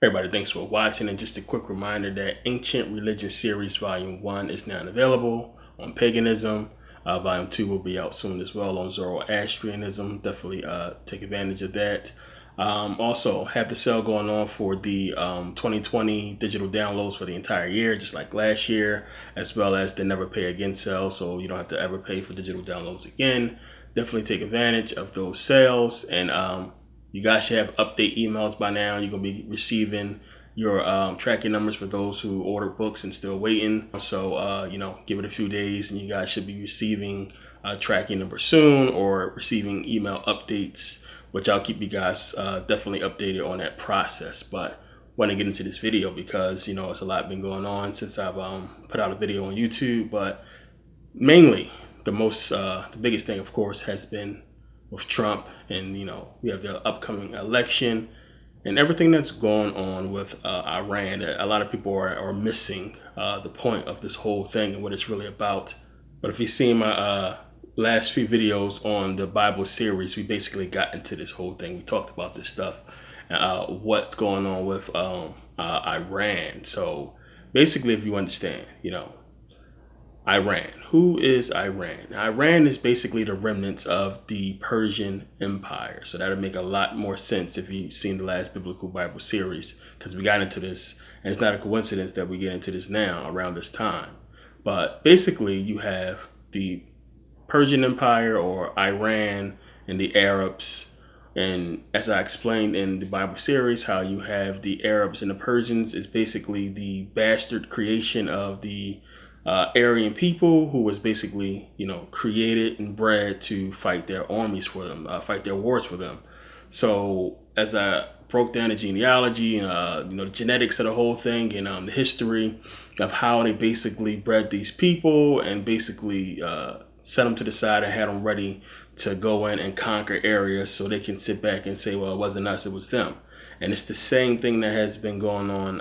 Everybody, thanks for watching. And just a quick reminder that Ancient Religion Series Volume 1 is now available on paganism. Volume 2 will be out soon as well on Zoroastrianism. Definitely take advantage of that. Also, have the sale going on for the 2020 digital downloads for the entire year, just like last year, as well as the Never Pay Again sale, so you don't have to ever pay for digital downloads again. Definitely take advantage of those sales. And you guys should have update emails by now. You're going to be receiving your tracking numbers for those who ordered books and still waiting. So, give it a few days and you guys should be receiving tracking number soon, or receiving email updates, which I'll keep you guys definitely updated on that process. But want to get into this video because, it's a lot been going on since I've put out a video on YouTube. But mainly the biggest thing, of course, has been with Trump, and we have the upcoming election and everything that's going on with Iran. That a lot of people are missing the point of this whole thing and what it's really about. But if you've seen my last few videos on the Bible series, we basically got into this whole thing. We talked about this stuff, what's going on with Iran. So basically, if you understand, Iran. Who is Iran? Iran is basically the remnants of the Persian Empire. So that'll make a lot more sense if you've seen the last Biblical Bible series, because we got into this, and it's not a coincidence that we get into this now around this time. But basically, you have the Persian Empire, or Iran, and the Arabs. And as I explained in the Bible series, how you have the Arabs and the Persians is basically the bastard creation of the Aryan people, who was basically, created and bred to fight their armies for them, fight their wars for them. So as I broke down the genealogy, the genetics of the whole thing, and the history of how they basically bred these people and basically set them to the side and had them ready to go in and conquer areas so they can sit back and say, well, it wasn't us, it was them. And it's the same thing that has been going on,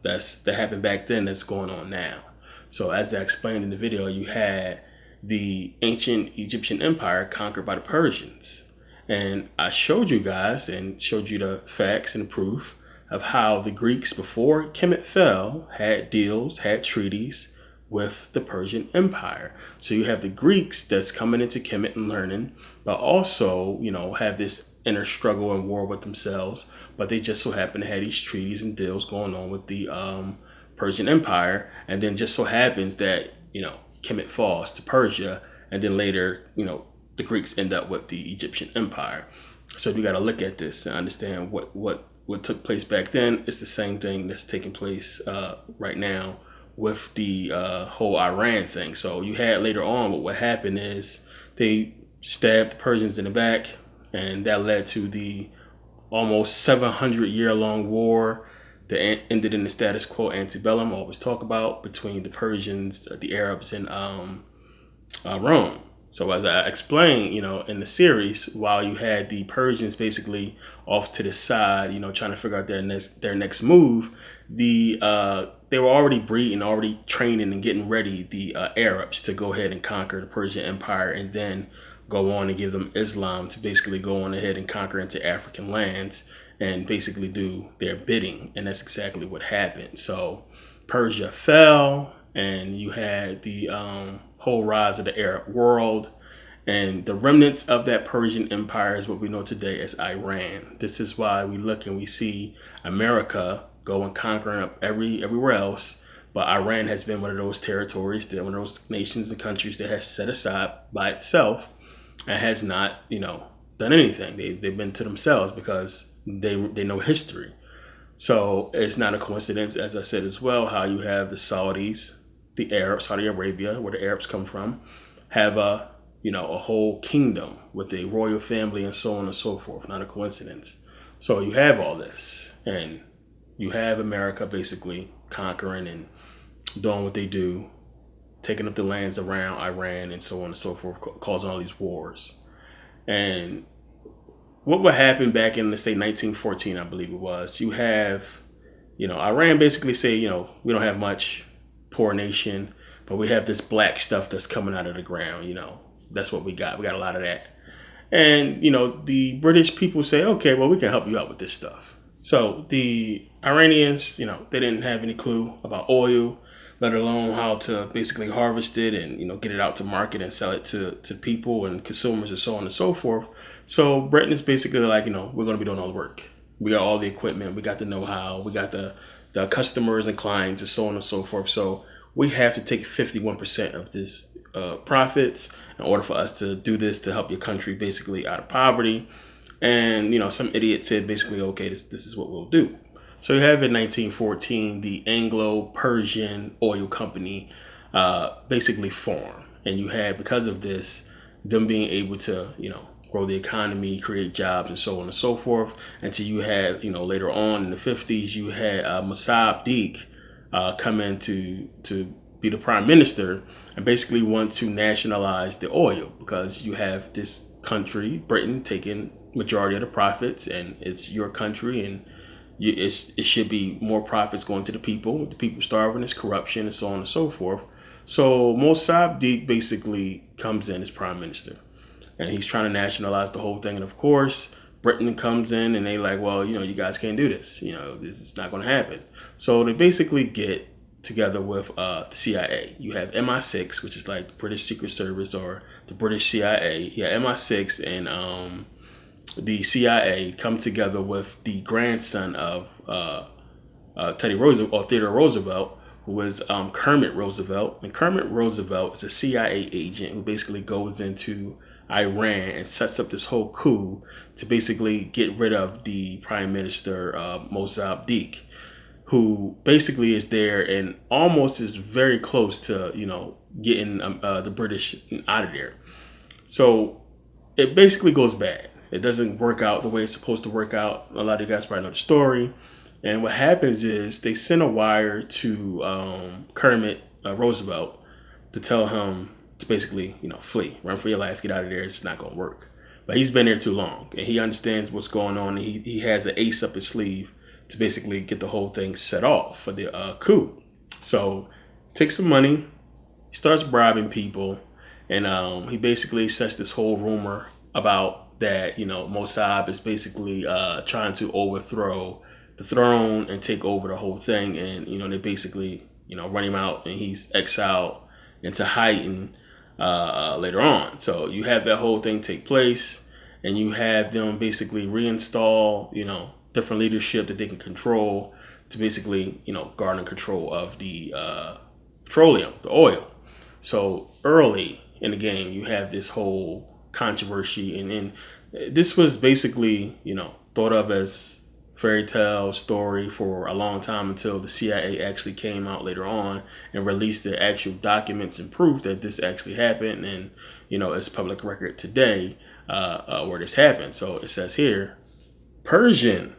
that happened back then, that's going on now. So as I explained in the video, you had the ancient Egyptian empire conquered by the Persians. And I showed you guys and showed you the facts and the proof of how the Greeks, before Kemet fell, had deals, had treaties with the Persian Empire. So you have the Greeks that's coming into Kemet and learning, but also, have this inner struggle and war with themselves. But they just so happen to have these treaties and deals going on with the Persian Empire, and then just so happens that Kemet falls to Persia, and then later the Greeks end up with the Egyptian Empire. So you got to look at this and understand what took place back then. It's the same thing that's taking place right now with the whole Iran thing. So you had later on, what happened is they stabbed the Persians in the back, and that led to the almost 700-year-long war that ended in the status quo antebellum, I always talk about, between the Persians, the Arabs, and Rome. So as I explained, in the series, while you had the Persians basically off to the side, trying to figure out their next move, they were already breeding, already training and getting ready the Arabs to go ahead and conquer the Persian Empire, and then go on and give them Islam to basically go on ahead and conquer into African lands and basically do their bidding. And that's exactly what happened. So Persia fell, and you had the whole rise of the Arab world. And the remnants of that Persian Empire is what we know today as Iran. This is why we look and we see America go and conquering up everywhere else. But Iran has been one of those territories, one of those nations and countries that has set aside by itself and has not, done anything. They've been to themselves because they know history. So it's not a coincidence, as I said as well, how you have the Saudis, the Arabs, Saudi Arabia, where the Arabs come from, have a whole kingdom with a royal family and so on and so forth. Not a coincidence. So you have all this, and you have America basically conquering and doing what they do, taking up the lands around Iran and so on and so forth, causing all these wars. And what would happen back in, let's say, 1914, I believe it was, you have, Iran basically say, we don't have much, poor nation, but we have this black stuff that's coming out of the ground, that's what we got. We got a lot of that. And, the British people say, okay, well, we can help you out with this stuff. So the Iranians, they didn't have any clue about oil, let alone how to basically harvest it and, get it out to market and sell it to people and consumers and so on and so forth. So Britain is basically like, we're going to be doing all the work. We got all the equipment, we got the know-how, we got the customers and clients and so on and so forth. So we have to take 51% of this profits in order for us to do this to help your country basically out of poverty. And, some idiot said basically, okay, this is what we'll do. So you have in 1914, the Anglo-Persian oil company basically formed. And you had, because of this, them being able to, grow the economy, create jobs, and so on and so forth. Until you had, later on in the 50s, you had Mossadegh come in to be the prime minister and basically want to nationalize the oil, because you have this country, Britain, taking majority of the profits, and it's your country, and it should be more profits going to the people starving, it's corruption, and so on and so forth. So Mossadegh basically comes in as prime minister, and he's trying to nationalize the whole thing. And of course, Britain comes in and they like, well, you guys can't do this. This is not going to happen. So they basically get together with the CIA. You have MI6, which is like the British Secret Service or the British CIA. Yeah, MI6 and the CIA come together with the grandson of Teddy Roosevelt, or Theodore Roosevelt, who was Kermit Roosevelt. And Kermit Roosevelt is a CIA agent who basically goes into Iran and sets up this whole coup to basically get rid of the Prime Minister Mossadegh, who basically is there and almost is very close to, getting the British out of there. So it basically goes bad. It doesn't work out the way it's supposed to work out. A lot of you guys probably know the story. And what happens is they send a wire to Kermit Roosevelt to tell him to basically, flee, run for your life, get out of there. It's not going to work. But he's been there too long, and he understands what's going on. And he has an ace up his sleeve to basically get the whole thing set off for the coup. So takes some money, he starts bribing people, and he basically sets this whole rumor about that, Mossad is basically trying to overthrow the throne and take over the whole thing. And, they basically, run him out, and he's exiled into hiding later on. So you have that whole thing take place, and you have them basically reinstall, different leadership that they can control to basically, garner control of the petroleum, the oil. So early in the game, you have this whole controversy, and this was basically, thought of as fairy tale story for a long time, until the CIA actually came out later on and released the actual documents and proof that this actually happened. And, it's public record today where this happened. So it says here, Persian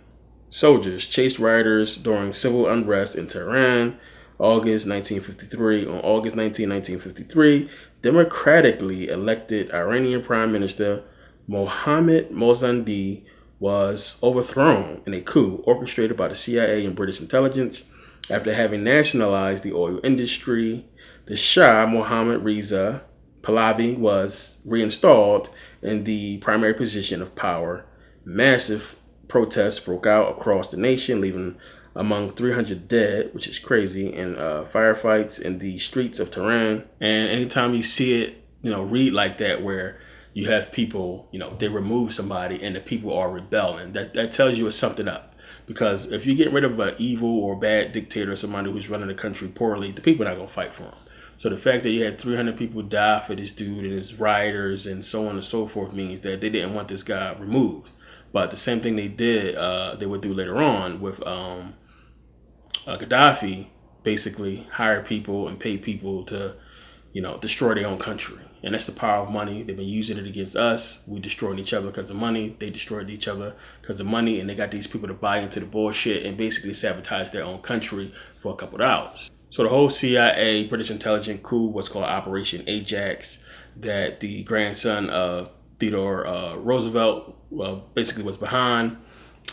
soldiers chased rioters during civil unrest in Tehran, August 1953. On August 19, 1953, democratically elected Iranian Prime Minister Mohammad Mossadegh was overthrown in a coup orchestrated by the CIA and British intelligence. After having nationalized the oil industry, the Shah Mohammad Reza Pahlavi was reinstalled in the primary position of power. Massive protests broke out across the nation, leaving among 300 dead, which is crazy, and firefights in the streets of Tehran. And anytime you see it, read like that, where you have people, they remove somebody and the people are rebelling, that tells you it's something up. Because if you get rid of an evil or bad dictator or somebody who's running the country poorly, the people are not going to fight for him. So the fact that you had 300 people die for this dude and his rioters and so on and so forth means that they didn't want this guy removed. But the same thing they did, they would do later on with Gaddafi, basically hire people and pay people to, destroy their own country. And that's the power of money. They've been using it against us. We destroyed each other because of money. They destroyed each other because of money. And they got these people to buy into the bullshit and basically sabotage their own country for a couple of hours. So the whole CIA, British intelligence coup, was called Operation Ajax, that the grandson of Theodore Roosevelt basically was behind,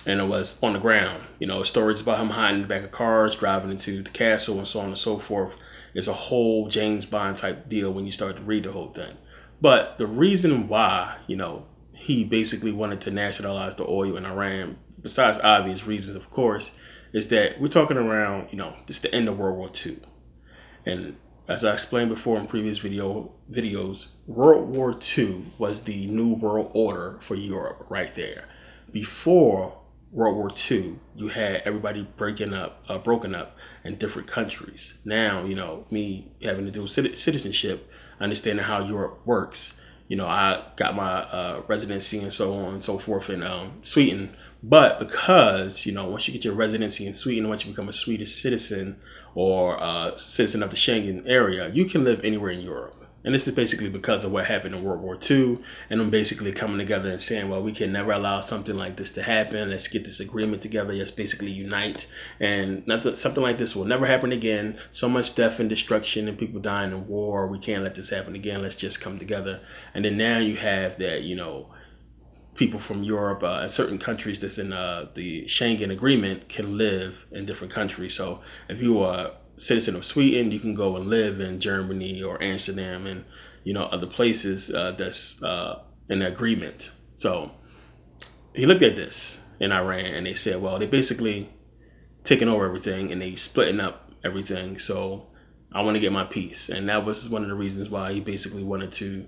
and it was on the ground. Stories about him hiding in the back of cars, driving into the castle, and so on and so forth. It's a whole James Bond type deal when you start to read the whole thing. But the reason why, he basically wanted to nationalize the oil in Iran besides obvious reasons, of course, is that we're talking around, just the end of World War II. And as I explained before in previous videos, World War II was the new world order for Europe right there. Before World War II, you had everybody broken up in different countries. Now, me having to do with citizenship, understanding how Europe works. I got my residency and so on and so forth in Sweden. But because, once you get your residency in Sweden, once you become a Swedish citizen or a citizen of the Schengen area, you can live anywhere in Europe. And this is basically because of what happened in World War II, and them basically coming together and saying, well, we can never allow something like this to happen. Let's get this agreement together. Let's basically unite. And something like this will never happen again. So much death and destruction and people dying in war. We can't let this happen again. Let's just come together. And then now you have that, people from Europe and certain countries that's in the Schengen agreement can live in different countries. So if you are citizen of Sweden, you can go and live in Germany or Amsterdam and other places that's in agreement. So he looked at this in Iran and they said, well, they basically taking over everything and they splitting up everything. So I want to get my piece, and that was one of the reasons why he basically wanted to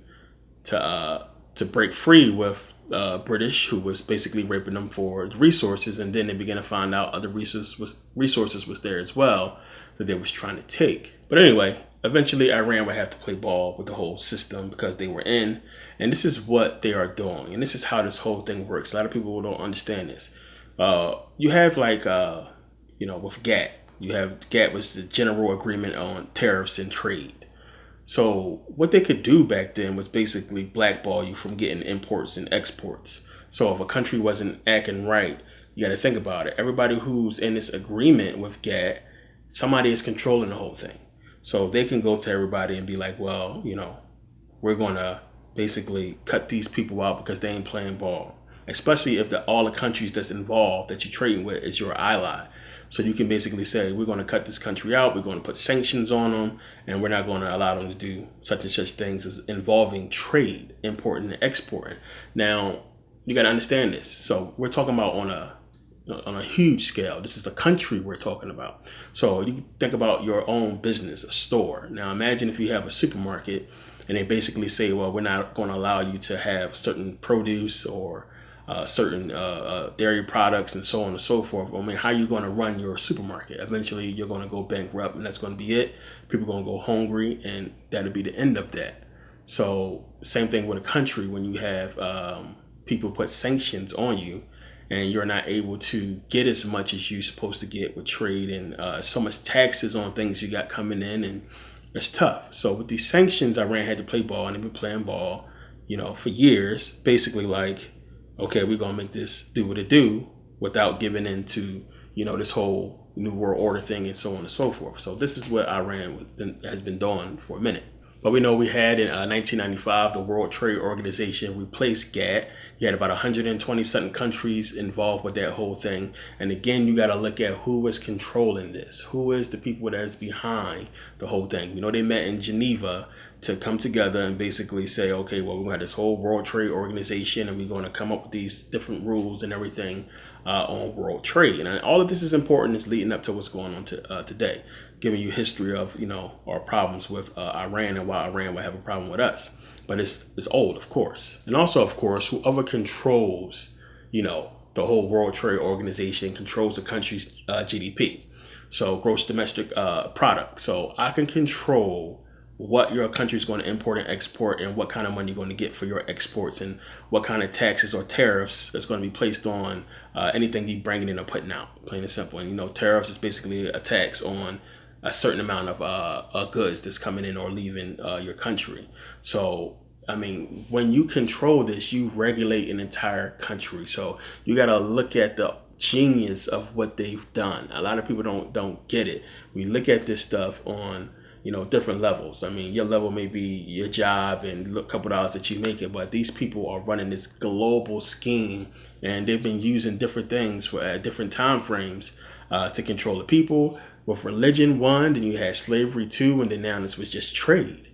break free with British, who was basically raping them for the resources, and then they began to find out other resources was there as well that they was trying to take. But anyway, eventually Iran would have to play ball with the whole system because they were in, and this is what they are doing, and this is how this whole thing works. A lot of people don't understand this. You have with GATT was the General Agreement on Tariffs and Trade. So what they could do back then was basically blackball you from getting imports and exports. So if a country wasn't acting right, you got to think about it. Everybody who's in this agreement with GATT, somebody is controlling the whole thing. So they can go to everybody and be like, well, we're going to basically cut these people out because they ain't playing ball. Especially if all the countries that's involved that you're trading with is your ally. So you can basically say, we're going to cut this country out, we're going to put sanctions on them, and we're not going to allow them to do such and such things as involving trade, importing and exporting. Now, you got to understand this. So we're talking about on a huge scale. This is a country we're talking about. So you think about your own business, a store. Now imagine if you have a supermarket and they basically say, well, we're not going to allow you to have certain produce or certain dairy products and so on and so forth. I mean, how are you going to run your supermarket? Eventually, you're going to go bankrupt, and that's going to be it. People are going to go hungry, and that'll be the end of that. So same thing with a country. When you have people put sanctions on you, and you're not able to get as much as you're supposed to get with trade, and so much taxes on things you got coming in, and it's tough. So with these sanctions, Iran had to play ball, and they've been playing ball, for years, basically like, okay, we're going to make this do what it do without giving in to, this whole new world order thing and so on and so forth. So this is what Iran has been doing for a minute. But we know we had in 1995, the World Trade Organization replaced GATT. You had about 120 something countries involved with that whole thing. And again, you got to look at who is controlling this. Who is the people that is behind the whole thing? They met in Geneva to come together and basically say, okay, well, we're going to have this whole World Trade Organization, and we're going to come up with these different rules and everything on world trade. And all of this is important. Is leading up to what's going on today, giving you history of, our problems with Iran and why Iran would have a problem with us. But it's old, of course. And also, of course, whoever controls, the whole World Trade Organization controls the country's GDP. So gross domestic product. So I can control what your country is going to import and export, and what kind of money you're going to get for your exports, and what kind of taxes or tariffs that's going to be placed on anything you bringing in or putting out, plain and simple. And tariffs is basically a tax on a certain amount of goods that's coming in or leaving your country. So I mean, when you control this, you regulate an entire country. So you got to look at the genius of what they've done. A lot of people don't get it. We look at this stuff on different levels. I mean, your level may be your job and a couple dollars that you make it, but these people are running this global scheme, and they've been using different things for different time frames to control the people. With religion, one, then you had slavery, two, and then now this was just trade.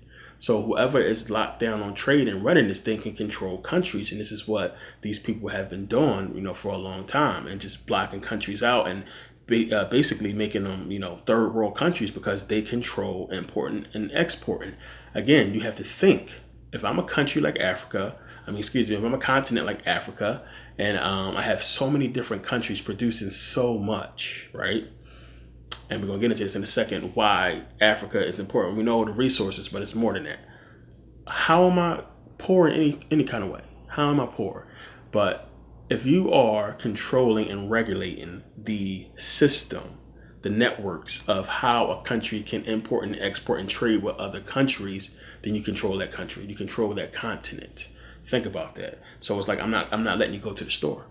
So whoever is locked down on trade and running this thing can control countries, and this is what these people have been doing, for a long time, and just blocking countries out and basically making them, third world countries because they control importing and exporting. Again, you have to think, if I'm a country like Africa, if I'm a continent like Africa, and I have so many different countries producing so much, right? And we're going to get into this in a second, why Africa is important. We know the resources, but it's more than that. How am I poor in any kind of way? How am I poor? But if you are controlling and regulating the system, the networks of how a country can import and export and trade with other countries, then you control that country. You control that continent. Think about that. So it's like, I'm not letting you go to the store.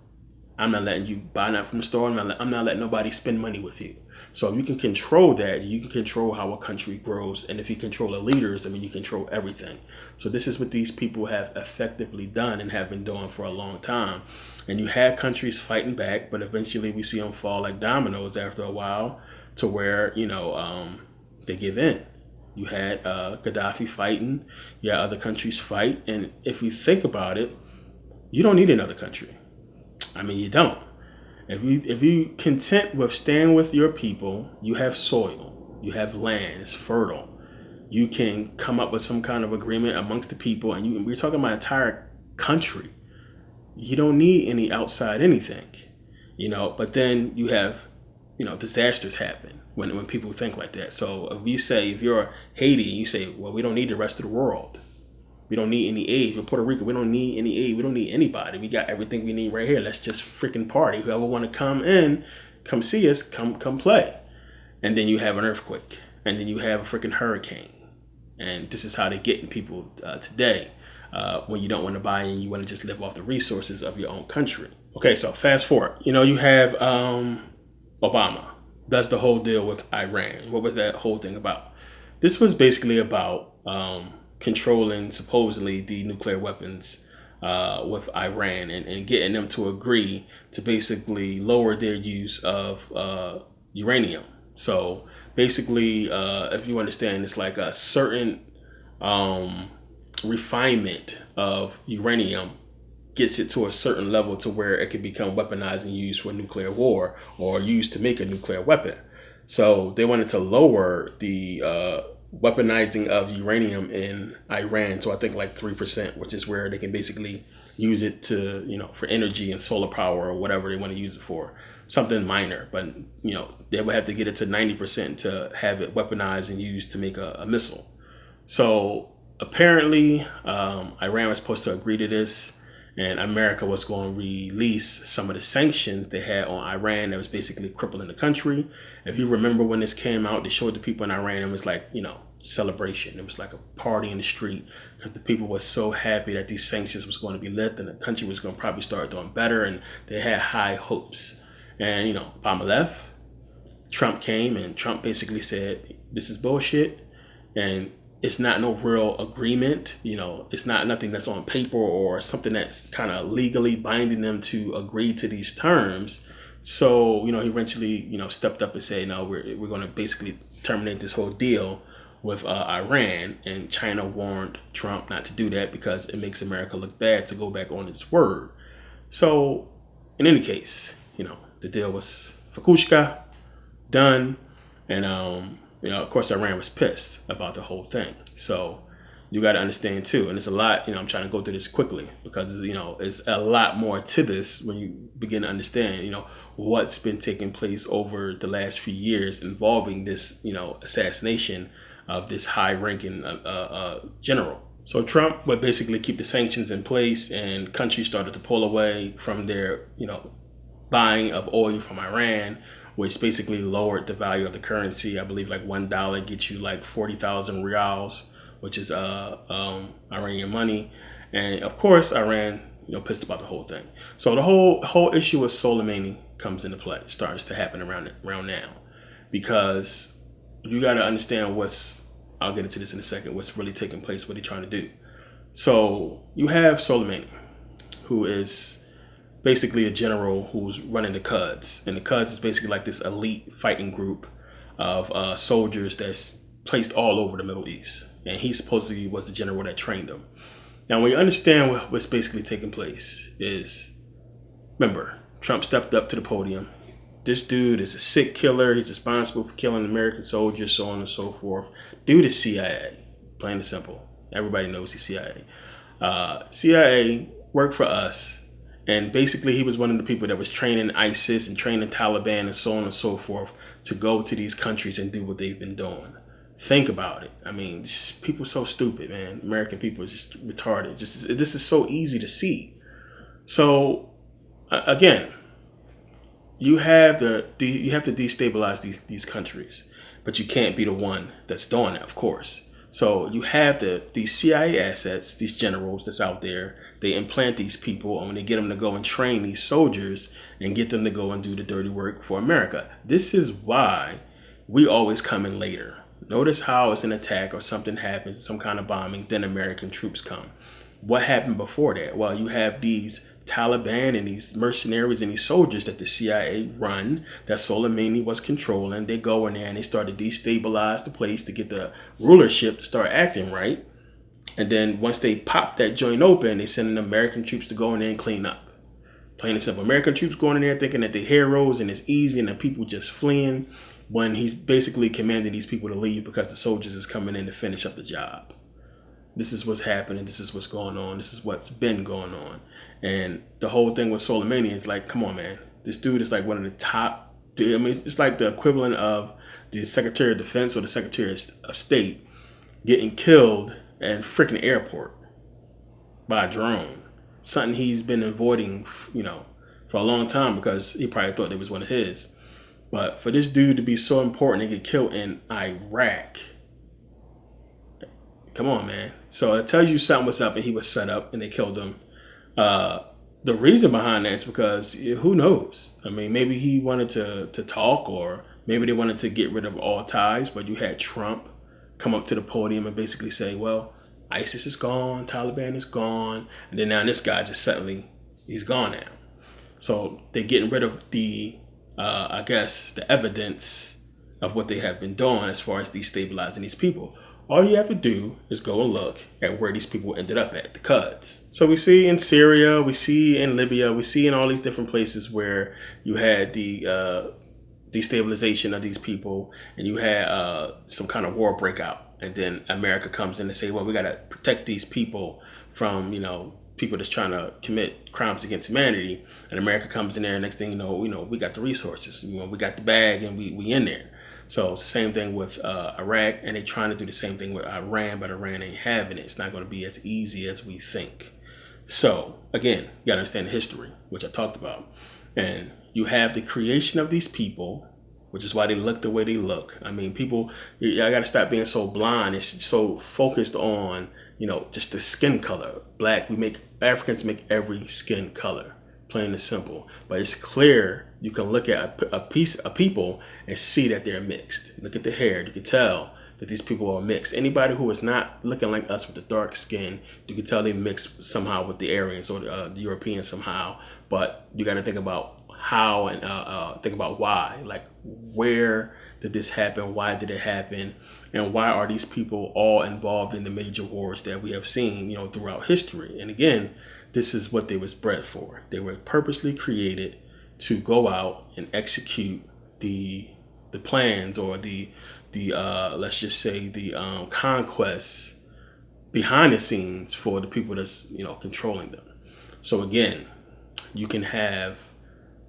I'm not letting you buy that from the store. I'm not letting nobody spend money with you. So if you can control that, you can control how a country grows. And if you control the leaders, you control everything. So this is what these people have effectively done and have been doing for a long time. And you had countries fighting back, but eventually we see them fall like dominoes after a while to where, they give in. You had Gaddafi fighting. You had other countries fight. And if you think about it, you don't need another country. You don't. If you content with staying with your people, you have soil, you have land, it's fertile. You can come up with some kind of agreement amongst the people, and we're talking about entire country. You don't need any outside anything, But then you have, disasters happen when people think like that. So if you're Haiti, you say, well, we don't need the rest of the world. We don't need any aid. In Puerto Rico, we don't need any aid. We don't need anybody. We got everything we need right here. Let's just freaking party. Whoever want to come in, come see us, come play. And then you have an earthquake. And then you have a freaking hurricane. And this is how they're getting people today. When you don't want to buy in, you want to just live off the resources of your own country. Okay, so fast forward. You have Obama does the whole deal with Iran. What was that whole thing about? This was basically about controlling supposedly the nuclear weapons with Iran and getting them to agree to basically lower their use of uranium. So basically, if you understand, it's like a certain refinement of uranium gets it to a certain level to where it can become weaponized and used for nuclear war or used to make a nuclear weapon. So they wanted to lower the weaponizing of uranium in Iran to I think like 3%, which is where they can basically use it to, for energy and solar power or whatever they want to use it for. Something minor, but they would have to get it to 90% to have it weaponized and used to make a missile. So apparently Iran was supposed to agree to this, and America was going to release some of the sanctions they had on Iran that was basically crippling the country. If you remember when this came out, they showed the people in Iran, it was like, celebration. It was like a party in the street because the people were so happy that these sanctions was going to be lifted and the country was going to probably start doing better, and they had high hopes. And, Obama left, Trump came, and Trump basically said, this is bullshit. And it's not no real agreement. It's not nothing that's on paper or something that's kind of legally binding them to agree to these terms. So, he eventually, stepped up and said, no, we're going to basically terminate this whole deal with Iran. And China warned Trump not to do that because it makes America look bad to go back on its word. So, in any case, the deal was Fukushka, done. And, of course, Iran was pissed about the whole thing. So you got to understand, too. And it's a lot, I'm trying to go through this quickly because, it's a lot more to this when you begin to understand, what's been taking place over the last few years involving this, assassination of this high-ranking general. So Trump would basically keep the sanctions in place, and countries started to pull away from their, buying of oil from Iran, which basically lowered the value of the currency. I believe like $1 gets you like 40,000 reals, which is Iranian money. And of course, Iran, pissed about the whole thing. So the whole issue with Soleimani comes into play, starts to happen around now, because you got to understand I'll get into this in a second, what's really taking place, what he's trying to do. So you have Soleimani, who is basically a general who's running the Quds. And the Quds is basically like this elite fighting group of soldiers that's placed all over the Middle East. and he supposedly was the general that trained them. Now, when you understand what's basically taking place is, remember, Trump stepped up to the podium. This dude is a sick killer. He's responsible for killing American soldiers, so on and so forth. Dude is CIA, plain and simple. Everybody knows he's CIA. CIA worked for us, and basically he was one of the people that was training ISIS and training Taliban and so on and so forth to go to these countries and do what they've been doing. Think about it. I mean, people are so stupid, man. American people are just retarded. This is so easy to see. So, again, you have to destabilize these countries, but you can't be the one that's doing that, of course. So you have these CIA assets, these generals that's out there. They implant these people, and when they get them to go and train these soldiers and get them to go and do the dirty work for America. This is why we always come in later. Notice how it's an attack or something happens, some kind of bombing, then American troops come. What happened before that? Well, you have these Taliban and these mercenaries and these soldiers that the CIA run, that Soleimani was controlling. They go in there and they start to destabilize the place to get the rulership to start acting right. And then once they pop that joint open, they send in American troops to go in there and clean up. Plain and simple. American troops going in there thinking that they're heroes and it's easy and the people just fleeing, when he's basically commanding these people to leave because the soldiers is coming in to finish up the job. This is what's happening. This is what's going on. This is what's been going on. And the whole thing with Soleimani is like, come on, man. This dude is like one of the top. I mean, it's like the equivalent of the Secretary of Defense or the Secretary of State getting killed at a freaking airport by a drone. Something he's been avoiding, for a long time because he probably thought it was one of his. But for this dude to be so important and get killed in Iraq, come on, man. So it tells you something was up, and he was set up and they killed him. The reason behind that is because who knows? I mean, maybe he wanted to talk, or maybe they wanted to get rid of all ties, but you had Trump come up to the podium and basically say, well, ISIS is gone, Taliban is gone, and then now this guy just suddenly, he's gone now. So they're getting rid of the evidence of what they have been doing as far as destabilizing these people. All you have to do is go and look at where these people ended up at, the Kurds. So we see in Syria, we see in Libya, we see in all these different places where you had the destabilization of these people, and you had some kind of war breakout. And then America comes in and say, well, we got to protect these people from, people that's trying to commit crimes against humanity. And America comes in there, and next thing you know, we got the resources, we got the bag, and we in there. So it's the same thing with Iraq, and they're trying to do the same thing with Iran, but Iran ain't having it. It's not going to be as easy as we think. So again, you got to understand the history, which I talked about. And you have the creation of these people, which is why they look the way they look. I mean, people, I got to stop being so blind and so focused on, just the skin color. Africans make every skin color, plain and simple. But it's clear, you can look at a people and see that they're mixed. Look at the hair, you can tell that these people are mixed. Anybody who is not looking like us with the dark skin, you can tell they mixed somehow with the Aryans or the Europeans somehow. But you got to think about how and think about why. Like, where did this happen? Why did it happen? And why are these people all involved in the major wars that we have seen, throughout history? And again, this is what they was bred for. They were purposely created to go out and execute the plans or the let's just say the conquests behind the scenes for the people that's controlling them. So again, you can have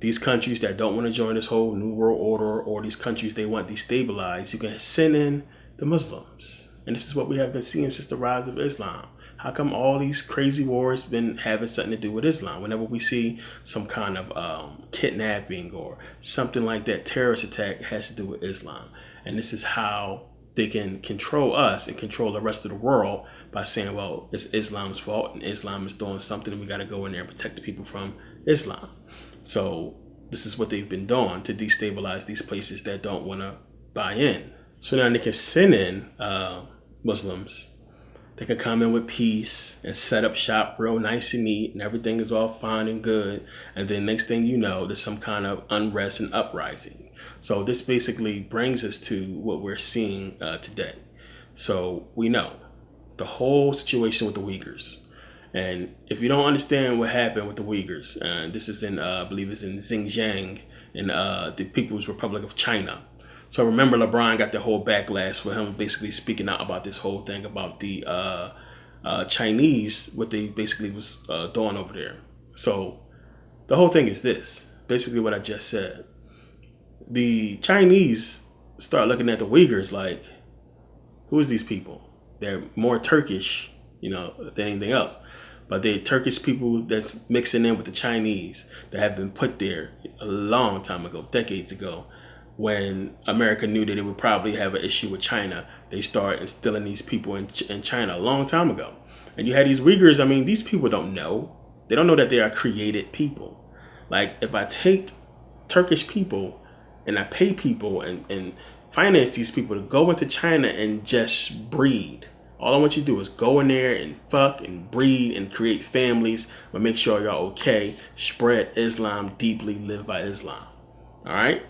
these countries that don't want to join this whole New World Order, or these countries they want destabilized. You can send in the Muslims, and this is what we have been seeing since the rise of Islam. How come all these crazy wars been having something to do with Islam? Whenever we see some kind of kidnapping or something like that, terrorist attack, has to do with Islam. And this is how they can control us and control the rest of the world by saying, well, it's Islam's fault and Islam is doing something and we got to go in there and protect the people from Islam. So this is what they've been doing to destabilize these places that don't want to buy in. So now they can send in Muslims. They can come in with peace and set up shop real nice and neat, and everything is all fine and good. And then next thing you know, there's some kind of unrest and uprising. So this basically brings us to what we're seeing today. So we know the whole situation with the Uyghurs. And if you don't understand what happened with the Uyghurs, this is in, I believe it's in Xinjiang, in the People's Republic of China. So remember, LeBron got the whole backlash for him basically speaking out about this whole thing about the Chinese, what they basically was doing over there. So the whole thing is this, basically what I just said. The Chinese start looking at the Uyghurs like, who is these people? They're more Turkish, than anything else. But they're Turkish people that's mixing in with the Chinese that have been put there a long time ago, decades ago, when America knew that it would probably have an issue with China. They start instilling these people in China a long time ago. And you had these Uyghurs, these people don't know. They don't know that they are created people. Like, if I take Turkish people and I pay people and finance these people to go into China and just breed. All I want you to do is go in there and fuck and breed and create families, but make sure y'all okay. Spread Islam deeply, live by Islam. All right?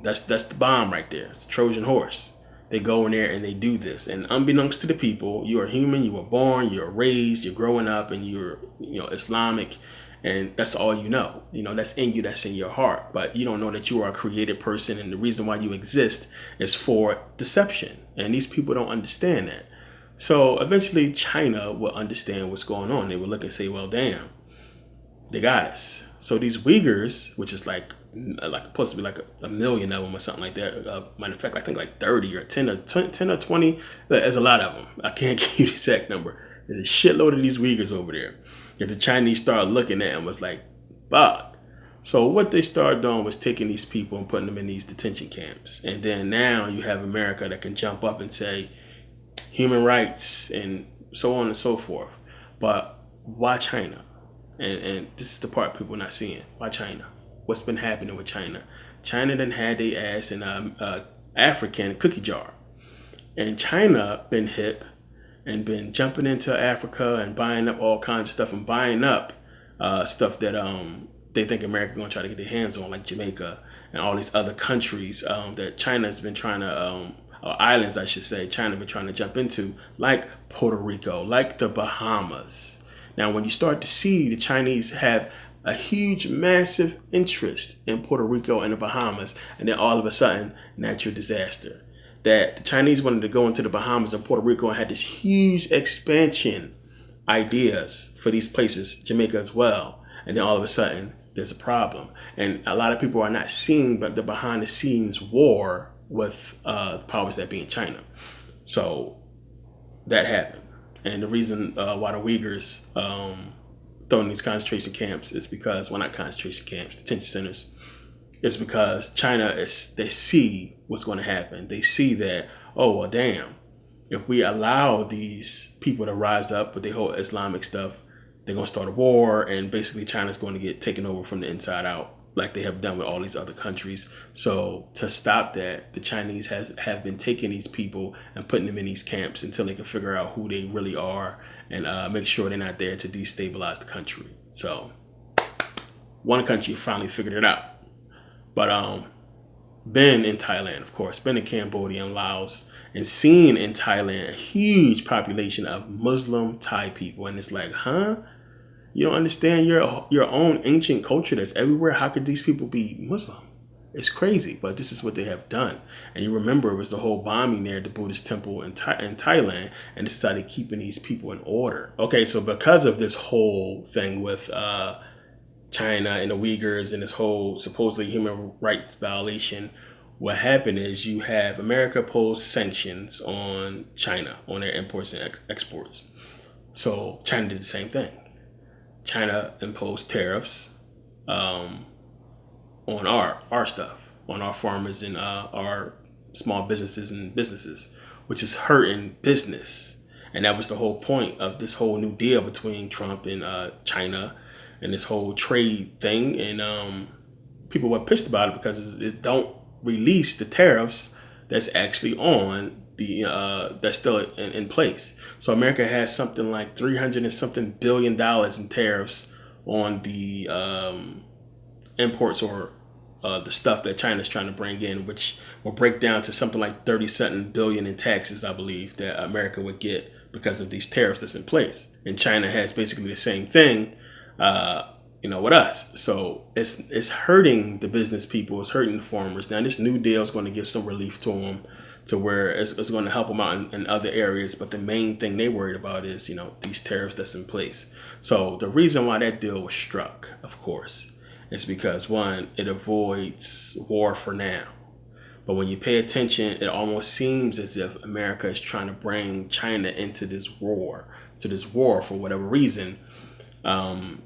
That's the bomb right there. It's a Trojan horse. They go in there and they do this. And unbeknownst to the people, you are human, you were born, you're raised, you're growing up, and you're Islamic. And that's all you know. That's in you, that's in your heart. But you don't know that you are a created person, and the reason why you exist is for deception. And these people don't understand that. So eventually China will understand what's going on. They will look and say, well, damn, they got us. So these Uyghurs, which is like supposed to be like a million of them or something like that. Matter of fact, I think like 30 or 10 or 20. There's a lot of them. I can't give you the exact number. There's a shitload of these Uyghurs over there. And the Chinese started looking at them, was like, fuck. So what they started doing was taking these people and putting them in these detention camps. And then now you have America that can jump up and say human rights and so on and so forth. But why China? And this is the part people are not seeing. Why China? What's been happening with China? China done had their ass in African cookie jar. And China been hip and been jumping into Africa and buying up all kinds of stuff and buying up stuff that they think America gonna try to get their hands on, like Jamaica and all these other countries that China's been trying to, or islands I should say, China been trying to jump into, like Puerto Rico, like the Bahamas. Now, when you start to see the Chinese have a huge, massive interest in Puerto Rico and the Bahamas, and then all of a sudden, natural disaster. That the Chinese wanted to go into the Bahamas and Puerto Rico and had this huge expansion ideas for these places, Jamaica as well. And then all of a sudden, there's a problem. And a lot of people are not seeing but the behind the scenes war with the powers that be in China. So that happened. And the reason why the Uyghurs thrown in these concentration camps is because, well, not concentration camps, detention centers, is because China they see what's going to happen. They see that, oh, well, damn, if we allow these people to rise up with their whole Islamic stuff, they're going to start a war, and basically China's going to get taken over from the inside out, like they have done with all these other countries. So to stop that, the Chinese have been taking these people and putting them in these camps until they can figure out who they really are and make sure they're not there to destabilize the country. So one country finally figured it out. But been in Thailand, of course, been in Cambodia and Laos, and seen in Thailand a huge population of Muslim Thai people. And it's like, huh? You don't understand your own ancient culture that's everywhere. How could these people be Muslim? It's crazy, but this is what they have done. And you remember it was the whole bombing there at the Buddhist temple in Thailand, and this is how they're keeping these people in order. Okay, so because of this whole thing with China and the Uyghurs and this whole supposedly human rights violation, what happened is you have America impose sanctions on China, on their imports and exports. So China did the same thing. China imposed tariffs on our stuff, on our farmers and our small businesses, which is hurting business. And that was the whole point of this whole new deal between Trump and China and this whole trade thing. And people were pissed about it because it don't release the tariffs that's actually on the that's still in place. So America has something like $300 and something billion in tariffs on the imports or the stuff that China's trying to bring in, which will break down to something like 30-something billion in taxes, I believe, that America would get because of these tariffs that's in place. And China has basically the same thing, with us. So it's hurting the business people. It's hurting the farmers. Now this new deal is going to give some relief to them, to where it's going to help them out in other areas. But the main thing they worried about is, these tariffs that's in place. So the reason why that deal was struck, of course, is because, one, it avoids war for now. But when you pay attention, it almost seems as if America is trying to bring China into this war for whatever reason. And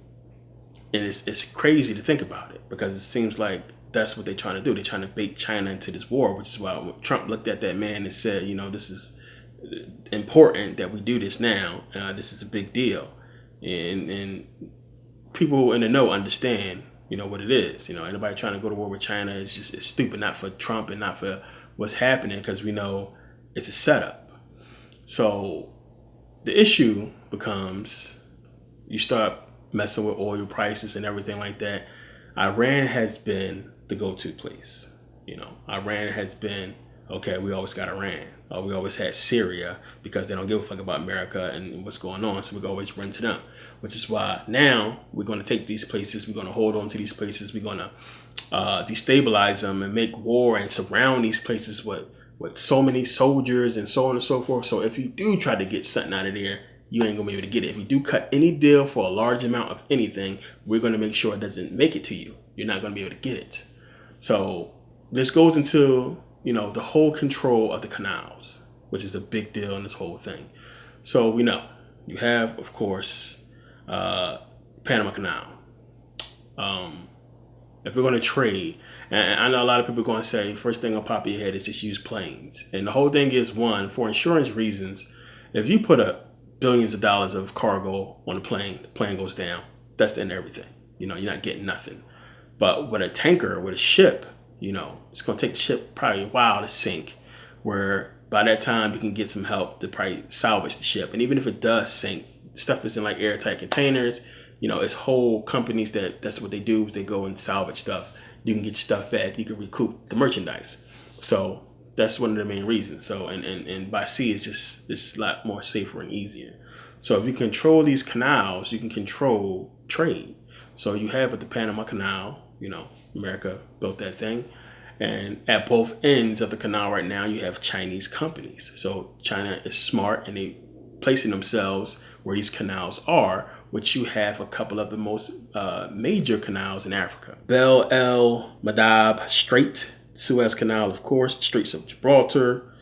it's crazy to think about it, because it seems like that's what they're trying to do. They're trying to bait China into this war, which is why Trump looked at that man and said, this is important that we do this now. This is a big deal. And people in the know understand, what it is. Anybody trying to go to war with China is just stupid, not for Trump and not for what's happening, because we know it's a setup. So the issue becomes, you start messing with oil prices and everything like that. Iran has been the go-to place. Iran has been, okay, we always got Iran. We always had Syria, because they don't give a fuck about America and what's going on. So we always run to them, which is why now we're going to take these places. We're going to hold on to these places. We're going to destabilize them and make war and surround these places with so many soldiers and so on and so forth. So if you do try to get something out of there, you ain't going to be able to get it. If you do cut any deal for a large amount of anything, we're going to make sure it doesn't make it to you. You're not going to be able to get it. So this goes into, the whole control of the canals, which is a big deal in this whole thing. So we know you have, of course, Panama Canal. If we're going to trade, and I know a lot of people are going to say, first thing on pop of your head is just use planes. And the whole thing is, one, for insurance reasons, if you put billions of dollars of cargo on the plane goes down, that's the end of everything. You're not getting nothing. But with a tanker, with a ship, it's going to take the ship probably a while to sink, where by that time you can get some help to probably salvage the ship. And even if it does sink, stuff is in like airtight containers. It's whole companies that's what they do, is they go and salvage stuff. You can get your stuff back. You can recoup the merchandise. So that's one of the main reasons. So and by sea it's just a lot more safer and easier. So if you control these canals, you can control trade. So you have with the Panama Canal, America built that thing. And at both ends of the canal right now, you have Chinese companies. So China is smart, and they placing themselves where these canals are, which you have a couple of the most major canals in Africa. Bab el Mandeb Strait, Suez Canal, of course, Straits of Gibraltar,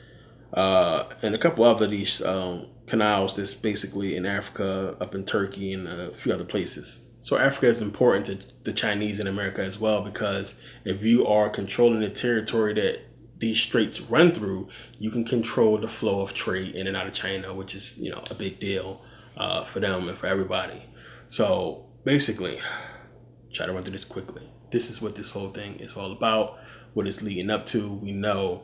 and a couple other these canals that's basically in Africa, up in Turkey, and a few other places. So Africa is important to the Chinese in America as well, because if you are controlling the territory that these straits run through, you can control the flow of trade in and out of China, which is, a big deal for them and for everybody. So basically, try to run through this quickly. This is what this whole thing is all about, what it's leading up to. We know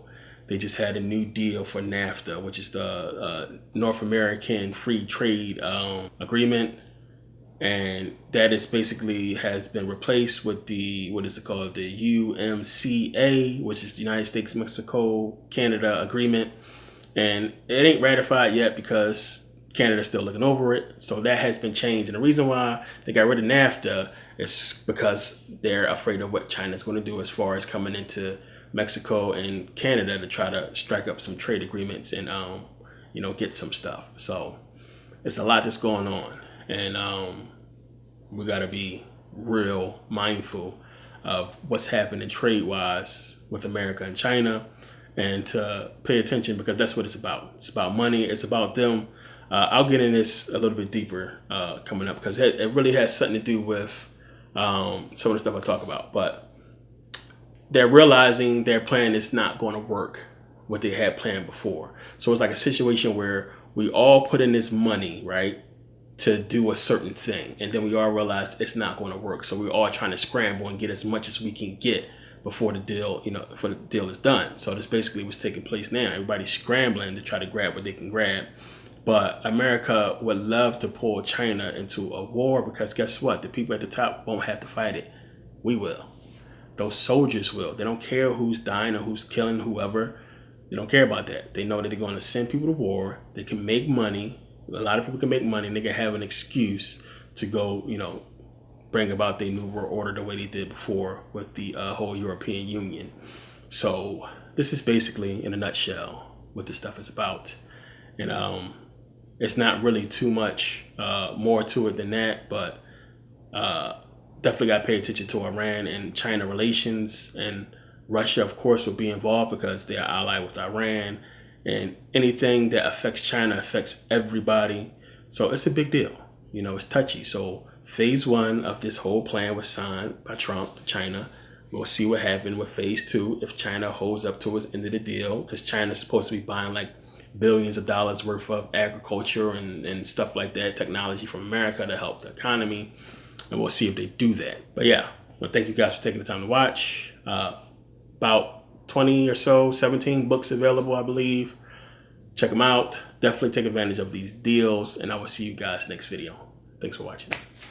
they just had a new deal for NAFTA, which is the North American Free Trade Agreement. And that is basically has been replaced with the, the UMCA, which is the United States, Mexico, Canada agreement. And it ain't ratified yet because Canada's still looking over it. So that has been changed. And the reason why they got rid of NAFTA is because they're afraid of what China's going to do as far as coming into Mexico and Canada to try to strike up some trade agreements and, get some stuff. So it's a lot that's going on. And we got to be real mindful of what's happening trade-wise with America and China, and to pay attention, because that's what it's about. It's about money. It's about them. I'll get in this a little bit deeper coming up, because it really has something to do with some of the stuff I talk about. But they're realizing their plan is not going to work what they had planned before. So it's like a situation where we all put in this money, right, to do a certain thing, and then we all realize it's not going to work. So we're all trying to scramble and get as much as we can get before the deal, before the deal is done. So this basically what's taking place now. Everybody's scrambling to try to grab what they can grab. But America would love to pull China into a war, because guess what? The people at the top won't have to fight it. We will. Those soldiers will. They don't care who's dying or who's killing whoever. They don't care about that. They know that they're going to send people to war. They can make money. A lot of people can make money and they can have an excuse to go, you know, bring about the New World Order the way they did before with the whole European Union. So this is basically, in a nutshell, what this stuff is about. And it's not really too much more to it than that, but definitely got to pay attention to Iran and China relations. And Russia, of course, will be involved because they are allied with Iran. And anything that affects China affects everybody. So it's a big deal. You know, it's touchy. So phase 1 of this whole plan was signed by Trump, China. We'll see what happened with phase 2 if China holds up to its end of the deal, because China's supposed to be buying like billions of dollars worth of agriculture and stuff like that, technology from America to help the economy. And we'll see if they do that. But yeah, well, thank you guys for taking the time to watch. About 20 or so, 17 books available, I believe. Check them out. Definitely take advantage of these deals, and I will see you guys next video. Thanks for watching.